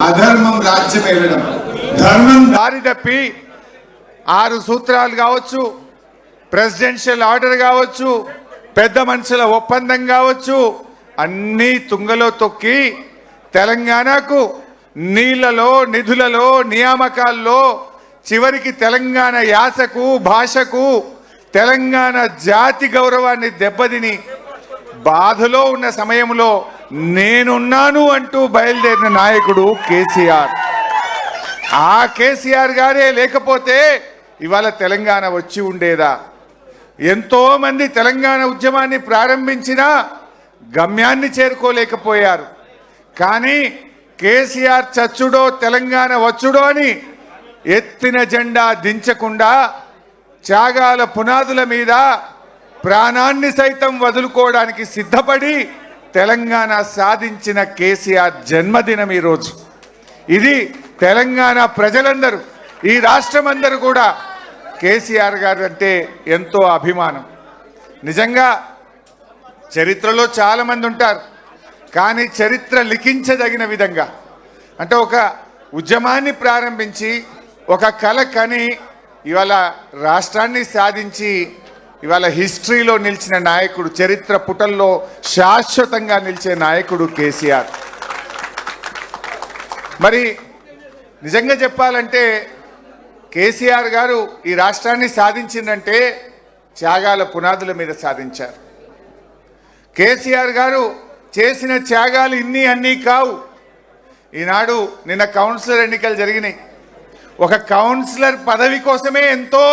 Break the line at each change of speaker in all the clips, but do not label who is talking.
అధర్మం రాజ్యం ఏలడం, ధర్మం
దారి తప్పి 6 సూత్రాలు కావచ్చు, ప్రెసిడెన్షియల్ ఆర్డర్ కావచ్చు, పెద్ద మనుషుల ఒప్పందం కావచ్చు, అన్నీ తుంగలో తొక్కి తెలంగాణకు నీళ్లలో, నిధులలో, నియామకాల్లో, చివరికి తెలంగాణ యాసకు, భాషకు, తెలంగాణ జాతి గౌరవాన్ని దెబ్బతిని బాధలో ఉన్న సమయంలో నేనున్నాను అంటూ బయలుదేరిన నాయకుడు కేసీఆర్. ఆ కేసీఆర్ గారే లేకపోతే ఇవాళ తెలంగాణ వచ్చి ఉండేదా? ఎంతో మంది తెలంగాణ ఉద్యమాన్ని ప్రారంభించినా గమ్యాన్ని చేరుకోలేకపోయారు. కానీ కేసీఆర్ చచ్చుడో తెలంగాణ వచ్చుడో అని ఎత్తిన జెండా దించకుండా త్యాగాల పునాదుల మీద ప్రాణాన్ని సైతం వదులుకోవడానికి సిద్ధపడి తెలంగాణ సాధించిన కేసీఆర్ జన్మదినం ఈరోజు. ఇది తెలంగాణ ప్రజలందరూ, ఈ రాష్ట్రమందరూ కూడా కేసీఆర్ గారు అంటే ఎంతో అభిమానం. నిజంగా చరిత్రలో చాలామంది ఉంటారు, కానీ చరిత్ర లిఖించదగిన విధంగా అంటే ఒక ఉద్యమాన్ని ప్రారంభించి ఒక కల కని ఇవాళ రాష్ట్రాన్ని సాధించి ఇవాళ హిస్టరీలో నిలిచిన నాయకుడు, చరిత్ర పుటల్లో శాశ్వతంగా నిలిచే నాయకుడు కేసీఆర్. మరి నిజంగా చెప్పాలంటే కేసీఆర్ గారు ఈ రాష్ట్రాన్ని సాధించిందంటే త్యాగాల పునాదుల మీద సాధించారు. కేసీఆర్ గారు చేసిన త్యాగాలు ఇన్ని అన్నీ కావు. ఈనాడు నిన్న కౌన్సిలర్ ఎన్నికలు జరిగినాయి. ఒక కౌన్సిలర్ పదవి కోసమే ఎంతో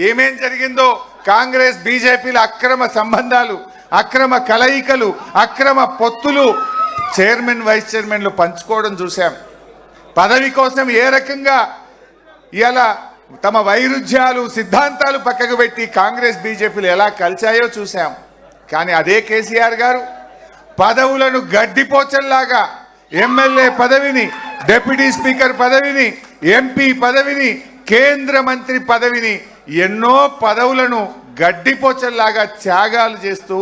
ఏమేం జరిగిందో, కాంగ్రెస్ బీజేపీల అక్రమ సంబంధాలు, అక్రమ కలయికలు, అక్రమ పొత్తులు, చైర్మన్ వైస్ చైర్మన్లు పంచుకోవడం చూసాం. పదవి కోసం ఏ రకంగా ఇలా తమ వైరుధ్యాలు, సిద్ధాంతాలు పక్కకు పెట్టి కాంగ్రెస్ బీజేపీలు ఎలా కలిశాయో చూసాం. కానీ అదే కేసీఆర్ గారు పదవులను గడ్డిపోచల్లాగా ఎమ్మెల్యే పదవిని, డిప్యూటీ స్పీకర్ పదవిని, ఎంపీ పదవిని, కేంద్ర మంత్రి పదవిని, ఎన్నో పదవులను గడ్డిపోచల్లాగా త్యాగాలు చేస్తూ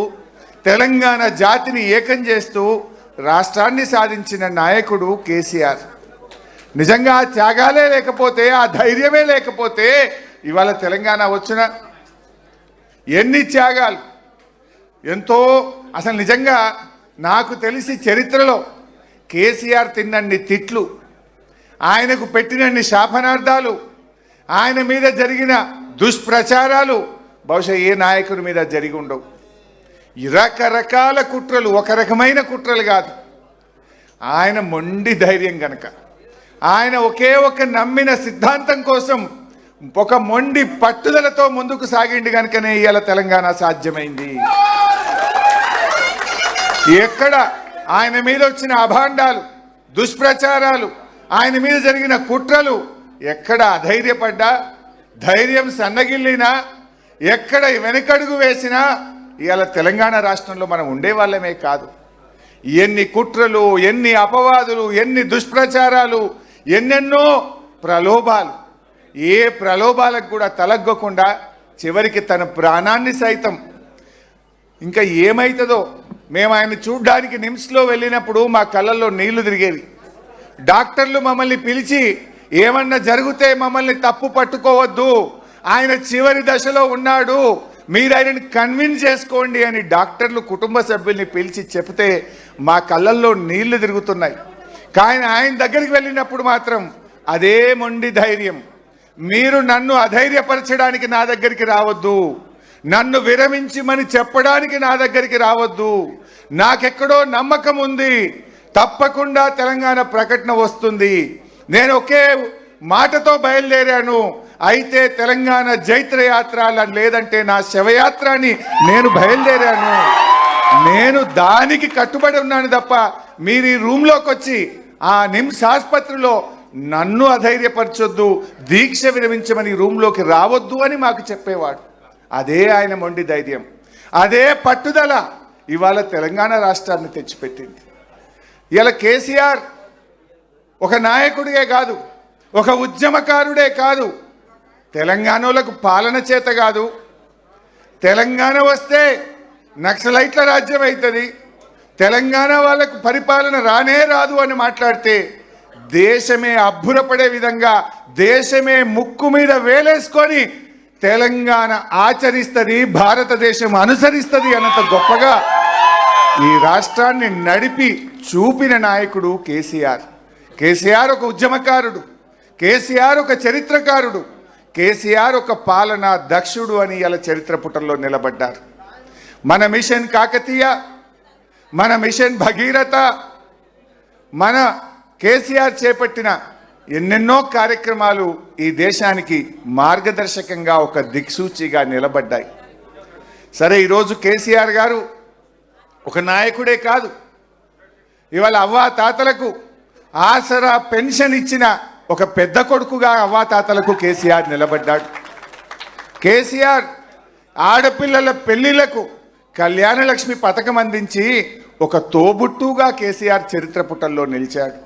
తెలంగాణ జాతిని ఏకం చేస్తూ రాష్ట్రాన్ని సాధించిన నాయకుడు కేసీఆర్. నిజంగా ఆ త్యాగాలే లేకపోతే, ఆ ధైర్యమే లేకపోతే ఇవాళ తెలంగాణ వచ్చిన ఎన్ని త్యాగాలు, ఎంతో. అసలు నిజంగా నాకు తెలిసి చరిత్రలో కేసీఆర్ తిన్నన్ని తిట్లు, ఆయనకు పెట్టినన్ని శాపనార్థాలు, ఆయన మీద జరిగిన దుష్ప్రచారాలు బహుశా ఏ నాయకుడి మీద జరిగి ఉండవు. రకరకాల కుట్రలు, ఒక రకమైన కుట్రలు కాదు. ఆయన మొండి ధైర్యం గనక, ఆయన ఒకే ఒక నమ్మిన సిద్ధాంతం కోసం ఒక మొండి పట్టుదలతో ముందుకు సాగిండి కనుకనే ఇవాళ తెలంగాణ సాధ్యమైంది. ఎక్కడ ఆయన మీద వచ్చిన అభాండాలు, దుష్ప్రచారాలు, ఆయన మీద జరిగిన కుట్రలు ఎక్కడ అధైర్యపడ్డా, ధైర్యం సన్నగిల్లినా, ఎక్కడ వెనకడుగు వేసినా ఇవాళ తెలంగాణ రాష్ట్రంలో మనం ఉండేవాళ్ళమే కాదు. ఎన్ని కుట్రలు, ఎన్ని అపవాదులు, ఎన్ని దుష్ప్రచారాలు, ఎన్నెన్నో ప్రలోభాలు, ఏ ప్రలోభాలకు కూడా తలగ్గకుండా చివరికి తన ప్రాణాన్ని సైతం, ఇంకా ఏమవుతుందో మేము ఆయన చూడ్డానికి నిమ్స్లో వెళ్ళినప్పుడు మా కళ్ళల్లో నీళ్లు తిరిగేవి. డాక్టర్లు మమ్మల్ని పిలిచి ఏమన్నా జరిగితే మమ్మల్ని తప్పు పట్టుకోవద్దు, ఆయన చివరి దశలో ఉన్నాడు, మీరు ఆయనని కన్విన్స్ చేసుకోండి అని డాక్టర్లు కుటుంబ సభ్యుల్ని పిలిచి చెప్తే మా కళ్ళల్లో నీళ్లు తిరుగుతున్నాయి. కానీ ఆయన దగ్గరికి వెళ్ళినప్పుడు మాత్రం అదే మొండి ధైర్యం, మీరు నన్ను అధైర్యపరచడానికి నా దగ్గరికి రావద్దు, నన్ను విరమించమని చెప్పడానికి నా దగ్గరికి రావద్దు, నాకెక్కడో నమ్మకం ఉంది, తప్పకుండా తెలంగాణ ప్రకటన వస్తుంది, నేను ఒకే మాటతో బయలుదేరాను, అయితే తెలంగాణ జైత్రయాత్ర లేదంటే నా శవయాత్ర అని నేను బయలుదేరాను, నేను దానికి కట్టుబడి ఉన్నాను తప్ప మీరు ఈ రూమ్లోకి వచ్చి ఆ నిమ్స్ ఆసుపత్రిలో నన్ను అధైర్యపరచొద్దు, దీక్ష విరమించమని రూమ్లోకి రావద్దు అని మాకు చెప్పేవాడు. అదే ఆయన మొండి ధైర్యం, అదే పట్టుదల ఇవాళ తెలంగాణ రాష్ట్రాన్ని తెచ్చిపెట్టింది. ఇలా కేసీఆర్ ఒక నాయకుడిగే కాదు, ఒక ఉద్యమకారుడే కాదు, తెలంగాణలకు పాలన చేత కాదు, తెలంగాణ వస్తే నక్సలైట్ల రాజ్యం అవుతుంది, తెలంగాణ వాళ్ళకు పరిపాలన రానే రాదు అని మాట్లాడితే దేశమే అబ్బురపడే విధంగా, దేశమే ముక్కు మీద వేలేసుకొని తెలంగాణ ఆచరిస్తుంది, భారతదేశం అనుసరిస్తుంది అన్నంత గొప్పగా ఈ రాష్ట్రాన్ని నడిపి చూపిన నాయకుడు కేసీఆర్. కేసీఆర్ ఒక ఉద్యమకారుడు, కేసీఆర్ ఒక చరిత్రకారుడు, కేసీఆర్ ఒక పాలనా దక్షుడు అని ఇలా చరిత్ర పుటల్లో నిలబడ్డారు. మన మిషన్ కాకతీయ, మన మిషన్ భగీరథ, మన కేసీఆర్ చేపట్టిన ఎన్నెన్నో కార్యక్రమాలు ఈ దేశానికి మార్గదర్శకంగా ఒక దిక్సూచిగా నిలబడ్డాయి. సరే, ఈరోజు కేసీఆర్ గారు ఒక నాయకుడే కాదు, ఇవాళ అవ్వాతాతలకు ఆసరా పెన్షన్ ఇచ్చిన ఒక పెద్ద కొడుకుగా అవ్వాతాతలకు కేసీఆర్ నిలబడ్డాడు. కేసీఆర్ ఆడపిల్లల పెళ్లిళ్లకు కళ్యాణలక్ష్మి పథకం అందించి ఒక తోబుట్టుగా కేసీఆర్ చరిత్ర పుటల్లో నిలిచాడు.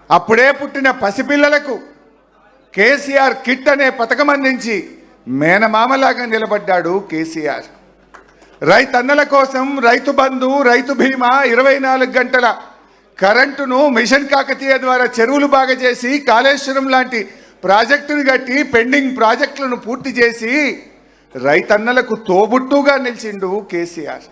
అప్పుడే పుట్టిన పసిపిల్లలకు కేసీఆర్ కిట్ అనే పథకం అందించి మేనమామలాగా నిలబడ్డాడు కేసీఆర్. రైతన్నల కోసం రైతు బంధు, రైతు బీమా, 24 గంటల కరెంటును మిషన్ కాకతీయ ద్వారా చెరువులు బాగా చేసి, కాళేశ్వరం లాంటి ప్రాజెక్టును కట్టి పెండింగ్ ప్రాజెక్టులను పూర్తి చేసి రైతన్నలకు తోబుట్టుగా నిలిచిండు కేసీఆర్.